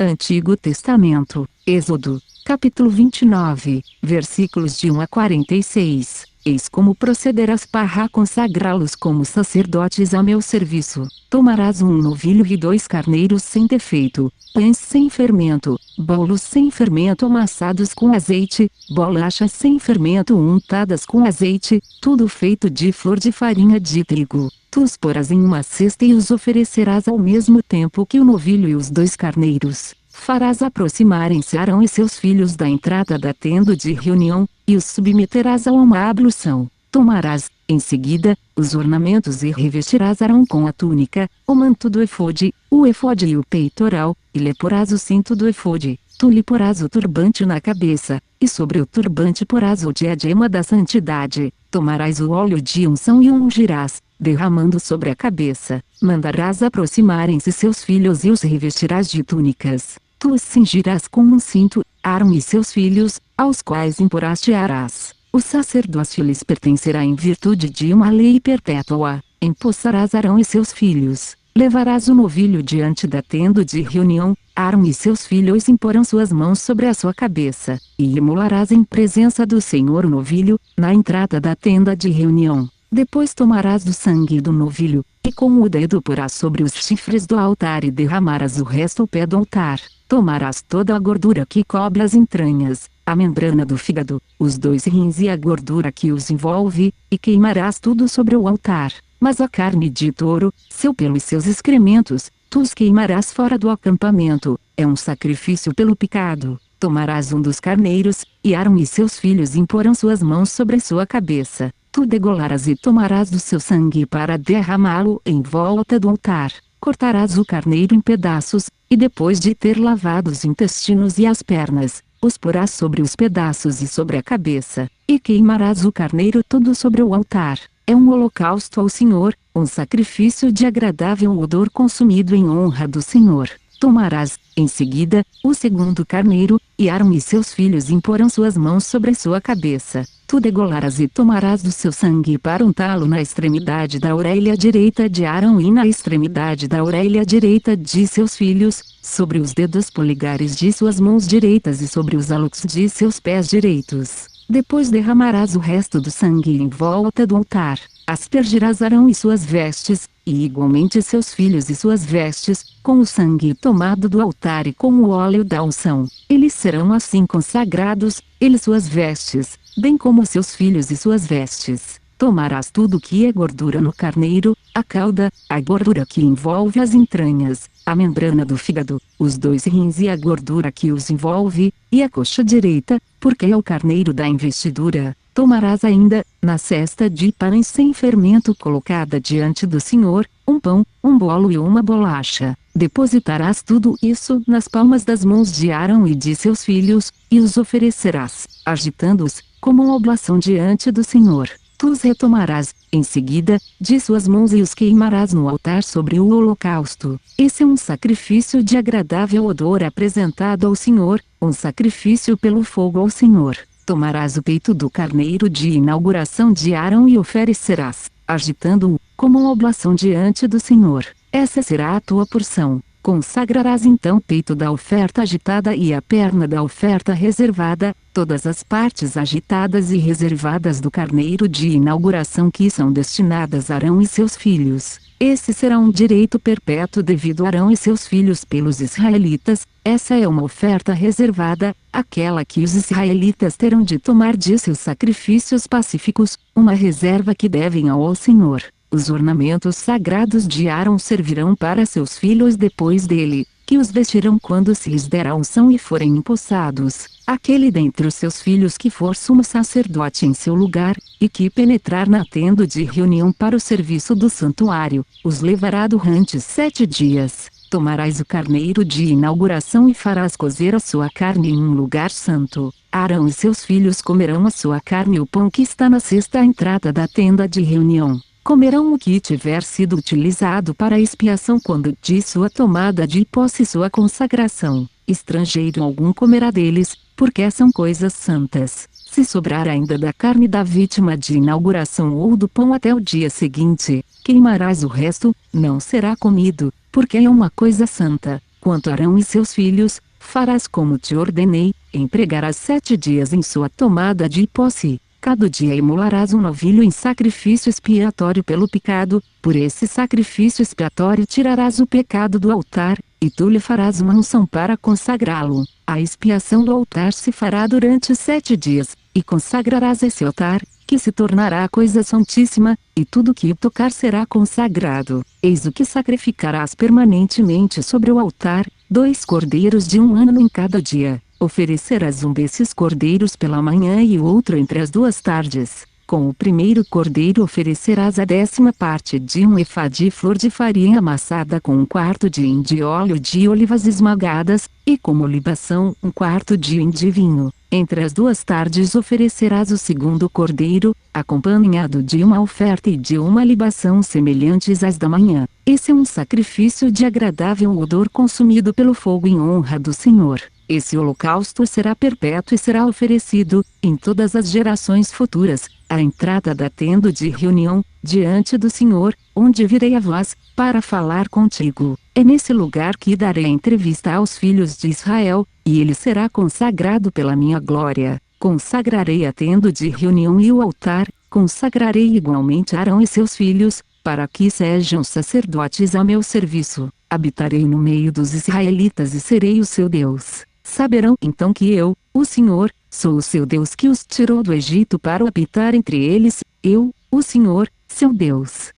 Antigo Testamento, Êxodo, capítulo 29, versículos de 1 a 46. Eis como procederás para consagrá-los como sacerdotes a meu serviço. Tomarás um novilho e 2 carneiros sem defeito, pães sem fermento, bolos sem fermento amassados com azeite, bolachas sem fermento untadas com azeite, tudo feito de flor de farinha de trigo. Tu os porás em uma cesta e os oferecerás ao mesmo tempo que o novilho e os 2 carneiros. Farás aproximarem-se Arão e seus filhos da entrada da tenda de reunião, e os submeterás a uma ablução. Tomarás, em seguida, os ornamentos e revestirás Arão com a túnica, o manto do efode, o efode e o peitoral, e lhe porás o cinto do efode. Tu lhe porás o turbante na cabeça, e sobre o turbante porás o diadema da santidade. Tomarás o óleo de unção e o ungirás, derramando sobre a cabeça. Mandarás aproximarem-se seus filhos e os revestirás de túnicas. Tu os cingirás com um cinto, Arão e seus filhos, aos quais imporás Arás. O sacerdócio lhes pertencerá em virtude de uma lei perpétua. Empossarás Arão e seus filhos. Levarás o novilho diante da tenda de reunião, Arão e seus filhos imporão suas mãos sobre a sua cabeça, e imolarás em presença do Senhor o novilho, na entrada da tenda de reunião. Depois tomarás do sangue do novilho, e com o dedo porás sobre os chifres do altar e derramarás o resto ao pé do altar. Tomarás toda a gordura que cobre as entranhas, a membrana do fígado, os 2 rins e a gordura que os envolve, e queimarás tudo sobre o altar. Mas a carne de touro, seu pelo e seus excrementos, tu os queimarás fora do acampamento, é um sacrifício pelo pecado. Tomarás um dos carneiros, e Arão e seus filhos imporão suas mãos sobre sua cabeça. Tu degolarás e tomarás do seu sangue para derramá-lo em volta do altar. Cortarás o carneiro em pedaços, e depois de ter lavado os intestinos e as pernas, os porás sobre os pedaços e sobre a cabeça, e queimarás o carneiro todo sobre o altar. É um holocausto ao Senhor, um sacrifício de agradável odor consumido em honra do Senhor. Tomarás, em seguida, o segundo carneiro, e Arão e seus filhos imporão suas mãos sobre sua cabeça. Tu degolarás e tomarás do seu sangue para untá-lo na extremidade da orelha direita de Arão e na extremidade da orelha direita de seus filhos, sobre os dedos polegares de suas mãos direitas e sobre os hálux de seus pés direitos. Depois derramarás o resto do sangue em volta do altar. Aspergirás Arão e suas vestes, e igualmente seus filhos e suas vestes, com o sangue tomado do altar e com o óleo da unção. Eles serão assim consagrados, eles suas vestes, bem como seus filhos e suas vestes. Tomarás tudo que é gordura no carneiro, a cauda, a gordura que envolve as entranhas, a membrana do fígado, os 2 rins e a gordura que os envolve, e a coxa direita, porque é o carneiro da investidura. Tomarás ainda, na cesta de pães sem fermento colocada diante do Senhor, um pão, um bolo e uma bolacha. Depositarás tudo isso nas palmas das mãos de Arão e de seus filhos, e os oferecerás, agitando-os, como uma oblação diante do Senhor. Tu os retomarás, em seguida, de suas mãos e os queimarás no altar sobre o holocausto. Esse é um sacrifício de agradável odor apresentado ao Senhor, um sacrifício pelo fogo ao Senhor. Tomarás o peito do carneiro de inauguração de Arão e oferecerás, agitando-o, como uma oblação diante do Senhor. Essa será a tua porção. Consagrarás então o peito da oferta agitada e a perna da oferta reservada, todas as partes agitadas e reservadas do carneiro de inauguração que são destinadas a Arão e seus filhos. Esse será um direito perpétuo devido a Arão e seus filhos pelos israelitas. Essa é uma oferta reservada, aquela que os israelitas terão de tomar de seus sacrifícios pacíficos, uma reserva que devem ao Senhor. Os ornamentos sagrados de Arão servirão para seus filhos depois dele, que os vestirão quando se lhes der a unção e forem empossados. Aquele dentre os seus filhos que for sumo sacerdote em seu lugar, e que penetrar na tenda de reunião para o serviço do santuário, os levará durante 7 dias. Tomarás o carneiro de inauguração e farás cozer a sua carne em um lugar santo. Arão e seus filhos comerão a sua carne e o pão que está na cesta à entrada da tenda de reunião. Comerão o que tiver sido utilizado para a expiação quando de sua tomada de posse e sua consagração. Estrangeiro algum comerá deles, porque são coisas santas. Se sobrar ainda da carne da vítima de inauguração ou do pão até o dia seguinte, queimarás o resto, não será comido, porque é uma coisa santa. Quanto a Arão e seus filhos, farás como te ordenei, empregarás 7 dias em sua tomada de posse. Cada dia imolarás um novilho em sacrifício expiatório pelo pecado, por esse sacrifício expiatório tirarás o pecado do altar, e tu lhe farás uma unção para consagrá-lo. A expiação do altar se fará durante 7 dias, e consagrarás esse altar, que se tornará coisa santíssima, e tudo que tocar será consagrado. Eis o que sacrificarás permanentemente sobre o altar, 2 cordeiros de 1 ano em cada dia. Oferecerás um desses cordeiros pela manhã e o outro entre as 2 tardes. Com o primeiro cordeiro oferecerás a 10ª parte de 1 efá de flor de farinha amassada com 1/4 de hin de óleo de olivas esmagadas, e como libação 1/4 de hin de vinho. Entre as 2 tardes oferecerás o segundo cordeiro, acompanhado de uma oferta e de uma libação semelhantes às da manhã. Esse é um sacrifício de agradável odor consumido pelo fogo em honra do Senhor. Esse holocausto será perpétuo e será oferecido, em todas as gerações futuras, à entrada da tenda de reunião, diante do Senhor, onde virei a vós, para falar contigo. É nesse lugar que darei a entrevista aos filhos de Israel, e ele será consagrado pela minha glória. Consagrarei a tenda de reunião e o altar, consagrarei igualmente Arão e seus filhos, para que sejam sacerdotes a meu serviço. Habitarei no meio dos israelitas e serei o seu Deus. Saberão então que eu, o Senhor, sou o seu Deus que os tirou do Egito para habitar entre eles, eu, o Senhor, seu Deus.